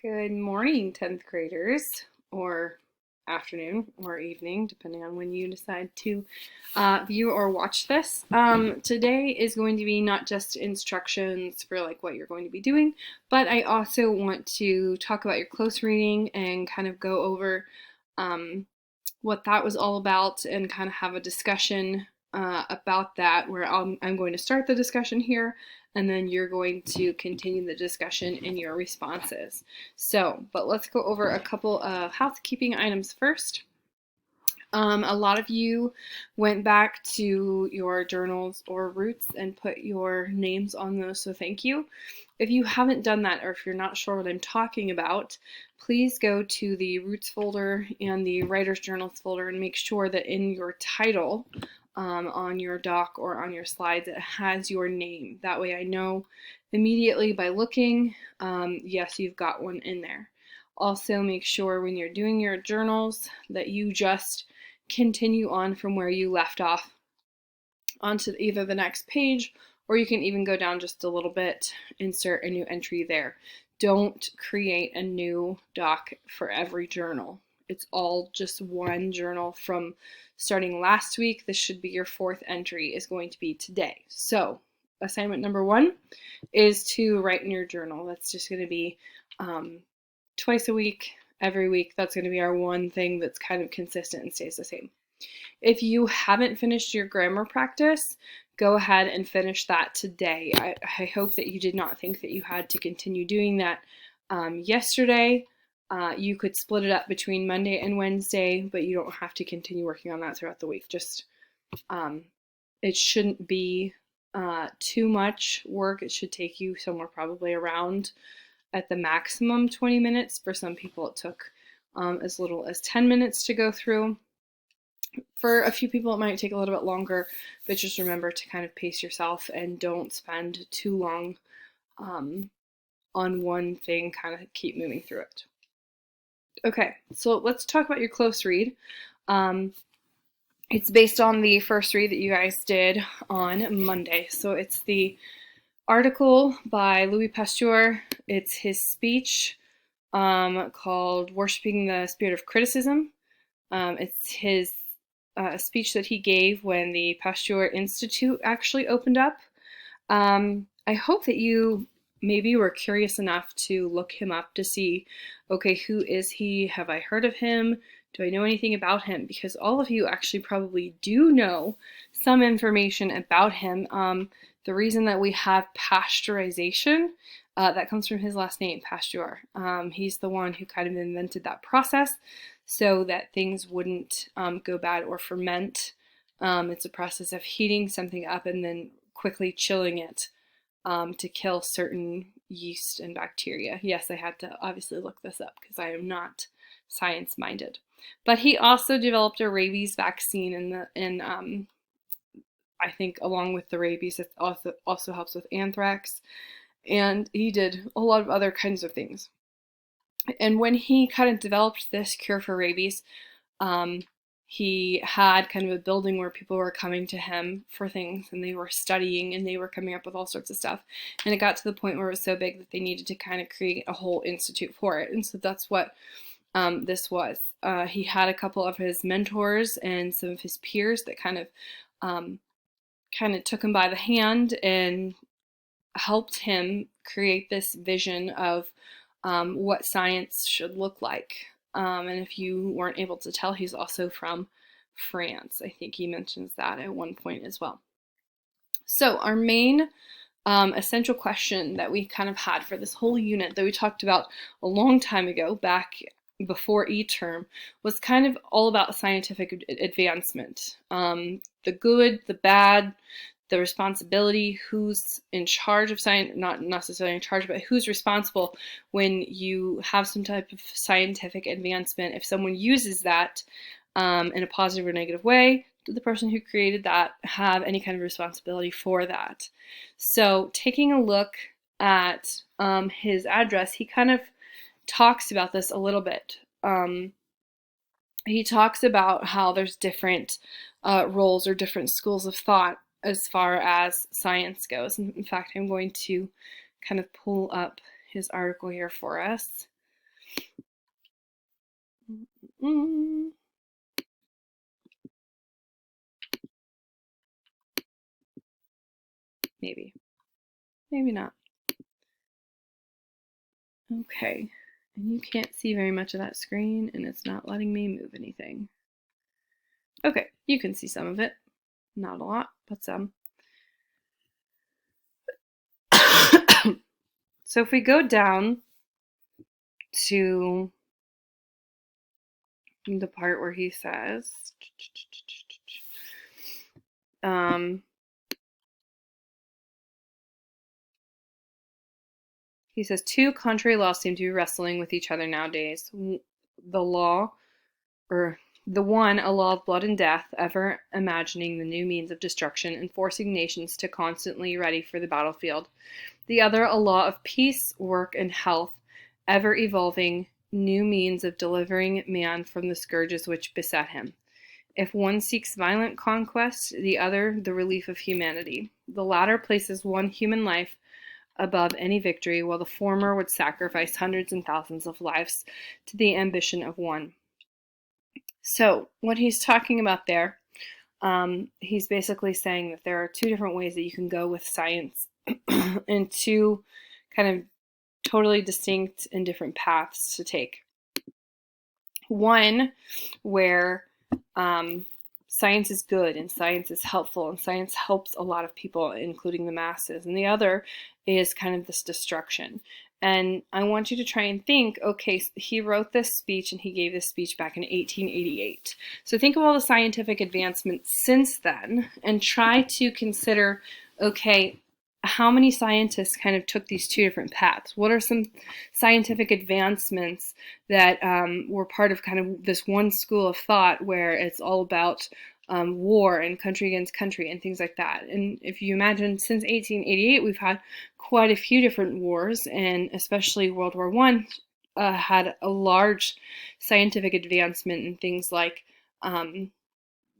Good morning, 10th graders, or afternoon or evening, depending on when you decide to view or watch this. Today is going to be not just instructions for like what you're going to be doing, but I also want to talk about your close reading and kind of go over what that was all about and kind of have a discussion about that where I'm going to start the discussion here and then you're going to continue the discussion in your responses. But let's go over a couple of housekeeping items first. A lot of you went back to your journals or roots and put your names on those, so thank you. If you haven't done that, or if you're not sure what I'm talking about, please go to the Roots folder and the Writer's Journals folder and make sure that in your title on your doc or on your slides it has your name. That way I know immediately by looking, yes, you've got one in there. Also, make sure when you're doing your journals that you just continue on from where you left off onto either the next page, or you can even go down just a little bit, insert a new entry there. Don't create a new doc for every journal. It's all just one journal from starting last week. This should be your fourth entry, is going to be today. So assignment number 1 is to write in your journal. That's just going to be twice a week, every week. That's going to be our one thing that's kind of consistent and stays the same. If you haven't finished your grammar practice, go ahead and finish that today. I hope that you did not think that you had to continue doing that yesterday. You could split it up between Monday and Wednesday, but you don't have to continue working on that throughout the week. Just it shouldn't be too much work. It should take you somewhere probably around at the maximum 20 minutes. For some people, it took as little as 10 minutes to go through. For a few people, it might take a little bit longer, but just remember to kind of pace yourself and don't spend too long on one thing, kind of keep moving through it. Okay, so let's talk about your close read. It's based on the first read that you guys did on Monday. So it's the article by Louis Pasteur. It's his speech called Worshipping the Spirit of Criticism. It's his speech that he gave when the Pasteur Institute actually opened up. I hope that you maybe were curious enough to look him up to see, okay, who is he? Have I heard of him? Do I know anything about him? Because all of you actually probably do know some information about him. The reason that we have pasteurization, that comes from his last name, Pasteur. He's the one who kind of invented that process so that things wouldn't go bad or ferment. It's a process of heating something up and then quickly chilling it to kill certain yeast and bacteria. Yes, I had to obviously look this up because I am not science-minded. But he also developed a rabies vaccine I think along with the rabies, it also helps with anthrax. And he did a lot of other kinds of things. And when he kind of developed this cure for rabies, he had kind of a building where people were coming to him for things and they were studying and they were coming up with all sorts of stuff. And it got to the point where it was so big that they needed to kind of create a whole institute for it. And so that's what this was. He had a couple of his mentors and some of his peers that kind of took him by the hand and helped him create this vision of what science should look like. And if you weren't able to tell, he's also from France. I think he mentions that at one point as well. So our main essential question that we kind of had for this whole unit that we talked about a long time ago, back before E-term, was kind of all about scientific advancement. The good, the bad, the responsibility, who's in charge of science, not necessarily in charge, but who's responsible when you have some type of scientific advancement. If someone uses that in a positive or negative way, did the person who created that have any kind of responsibility for that? So taking a look at his address, he kind of talks about this a little bit. He talks about how there's different roles or different schools of thought as far as science goes. In fact, I'm going to kind of pull up his article here for us. Mm, maybe. Maybe not. Okay. And you can't see very much of that screen, and it's not letting me move anything. Okay, you can see some of it. Not a lot, but some. So if we go down to the part where he says, he says, two contrary laws seem to be wrestling with each other nowadays. The law, or the one, a law of blood and death, ever imagining the new means of destruction and forcing nations to constantly ready for the battlefield. The other, a law of peace, work, and health, ever evolving new means of delivering man from the scourges which beset him. If one seeks violent conquest, the other the relief of humanity. The latter places one human life above any victory, while the former would sacrifice hundreds and thousands of lives to the ambition of one. So, what he's talking about there, he's basically saying that there are two different ways that you can go with science and two kind of totally distinct and different paths to take. One where science is good and science is helpful and science helps a lot of people, including the masses. And the other is kind of this destruction. And I want you to try and think, okay, he wrote this speech and he gave this speech back in 1888. So think of all the scientific advancements since then and try to consider, okay, how many scientists kind of took these two different paths? What are some scientific advancements that were part of kind of this one school of thought where it's all about war and country against country and things like that? And if you imagine, since 1888, we've had quite a few different wars, and especially World War I had a large scientific advancement in things like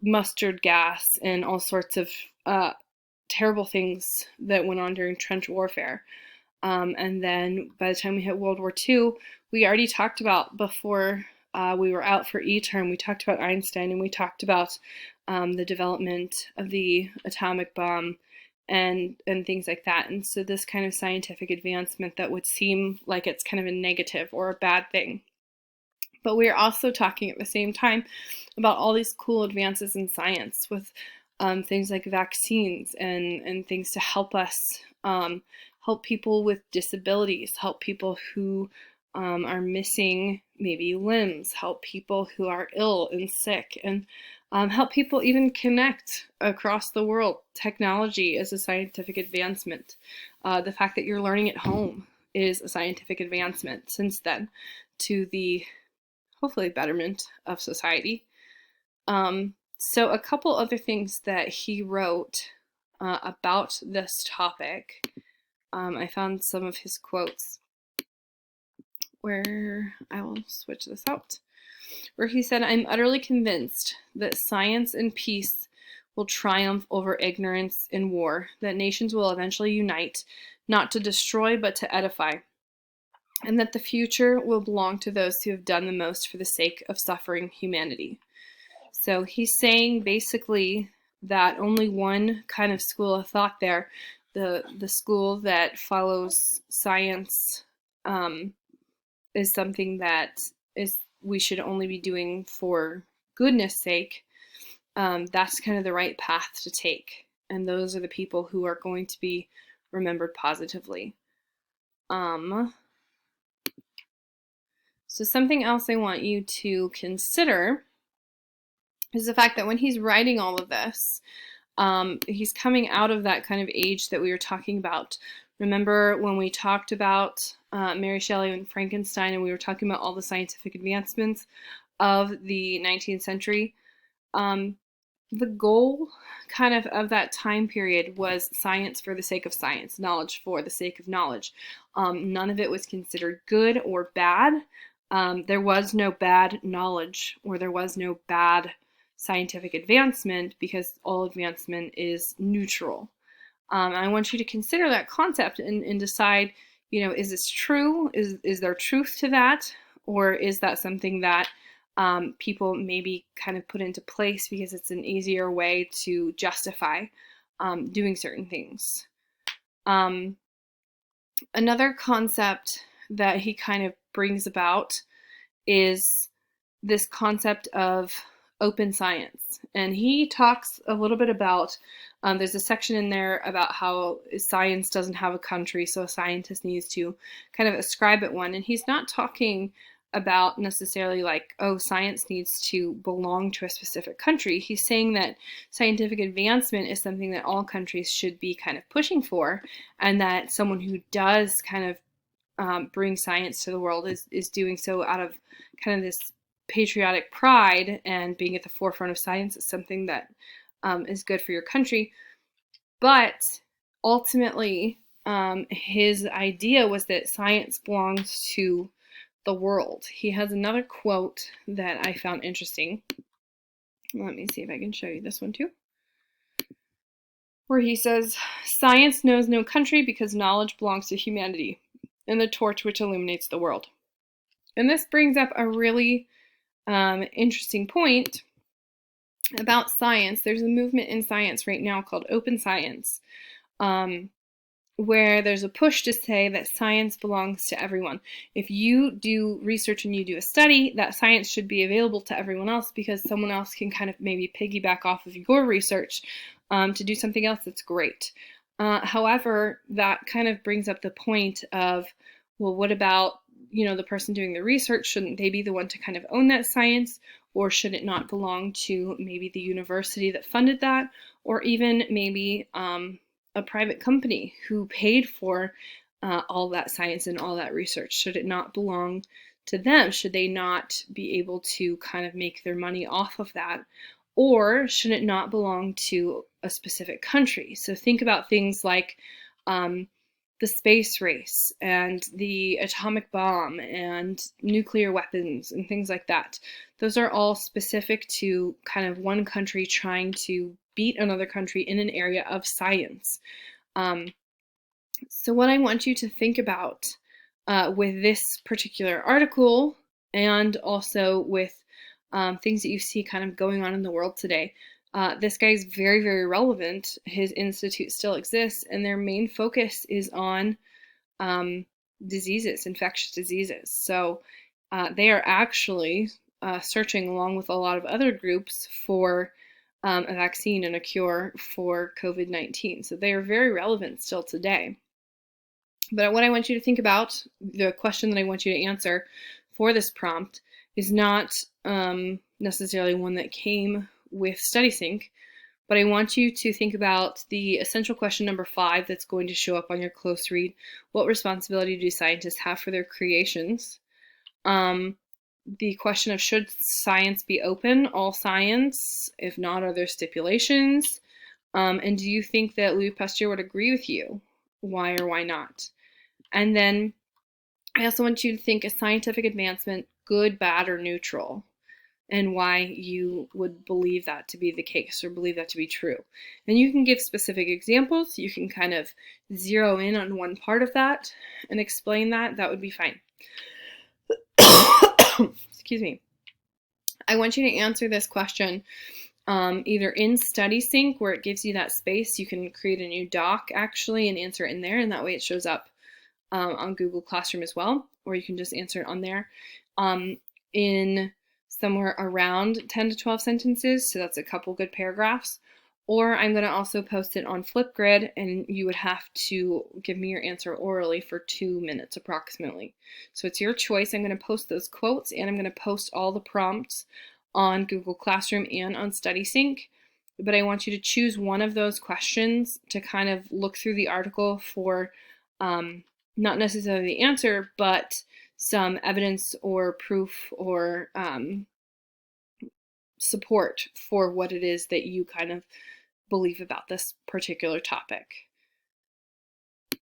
mustard gas and all sorts of terrible things that went on during trench warfare. And then by the time we hit World War II, we already talked about, before we were out for E-term, we talked about Einstein and we talked about the development of the atomic bomb and things like that. And so this kind of scientific advancement that would seem like it's kind of a negative or a bad thing. But we are also talking at the same time about all these cool advances in science with things like vaccines and things to help us, help people with disabilities, help people who are missing maybe limbs, help people who are ill and sick, and help people even connect across the world. Technology is a scientific advancement. The fact that you're learning at home is a scientific advancement since then, to the hopefully betterment of society. So a couple other things that he wrote about this topic. I found some of his quotes where I will switch this out, where he said, "I'm utterly convinced that science and peace will triumph over ignorance and war, that nations will eventually unite, not to destroy but to edify, and that the future will belong to those who have done the most for the sake of suffering humanity." So he's saying basically that only one kind of school of thought there, the school that follows science, is something that is we should only be doing for goodness sake. That's kind of the right path to take, and those are the people who are going to be remembered positively. So something else I want you to consider is the fact that when he's writing all of this, he's coming out of that kind of age that we were talking about. Remember when we talked about Mary Shelley and Frankenstein, and we were talking about all the scientific advancements of the 19th century? The goal kind of that time period was science for the sake of science, knowledge for the sake of knowledge. None of it was considered good or bad. There was no bad knowledge, or there was no bad scientific advancement, because all advancement is neutral. I want you to consider that concept and decide, is this true? Is there truth to that? or is that something that people maybe kind of put into place because it's an easier way to justify doing certain things? Another concept that he kind of brings about is this concept of open science. And he talks a little bit about, there's a section in there about how science doesn't have a country, so a scientist needs to kind of ascribe it one. And he's not talking about necessarily like, oh, science needs to belong to a specific country. He's saying that scientific advancement is something that all countries should be kind of pushing for, and that someone who does kind of bring science to the world is doing so out of kind of this patriotic pride, and being at the forefront of science is something that is good for your country. But ultimately, his idea was that science belongs to the world. He has another quote that I found interesting. Let me see if I can show you this one too, where he says, "Science knows no country because knowledge belongs to humanity and the torch which illuminates the world." And this brings up a really interesting point about science. There's a movement in science right now called open science, where there's a push to say that science belongs to everyone. If you do research and you do a study, that science should be available to everyone else, because someone else can kind of maybe piggyback off of your research to do something else that's great. However, that kind of brings up the point of, well, what about, the person doing the research? Shouldn't they be the one to kind of own that science? Or should it not belong to maybe the university that funded that, or even maybe a private company who paid for all that science and all that research? Should it not belong to them? Should they not be able to kind of make their money off of that? Or should it not belong to a specific country? So think about things like the space race and the atomic bomb and nuclear weapons and things like that. Those are all specific to kind of one country trying to beat another country in an area of science. So what I want you to think about with this particular article, and also with things that you see kind of going on in the world today, this guy's very, very relevant. His institute still exists, and their main focus is on diseases, infectious diseases. So they are actually searching, along with a lot of other groups, for a vaccine and a cure for COVID-19. So they are very relevant still today. But what I want you to think about, the question that I want you to answer for this prompt, is not necessarily one that came with StudySync, but I want you to think about the essential question number 5 that's going to show up on your close read. What responsibility do scientists have for their creations? The question of, should science be open, all science? If not, are there stipulations? And do you think that Louis Pasteur would agree with you? Why or why not? And then I also want you to think, is scientific advancement good, bad, or neutral? And why you would believe that to be the case, or believe that to be true. And you can give specific examples. You can kind of zero in on one part of that and explain that. That would be fine. Excuse me. I want you to answer this question either in StudySync, where it gives you that space. You can create a new doc actually and answer it in there, and that way it shows up on Google Classroom as well, or you can just answer it on there in somewhere around 10 to 12 sentences, so that's a couple good paragraphs. Or I'm going to also post it on Flipgrid, and you would have to give me your answer orally for 2 minutes approximately. So it's your choice. I'm going to post those quotes, and I'm going to post all the prompts on Google Classroom and on StudySync. But I want you to choose one of those questions to kind of look through the article for not necessarily the answer, but some evidence or proof or support for what it is that you kind of believe about this particular topic.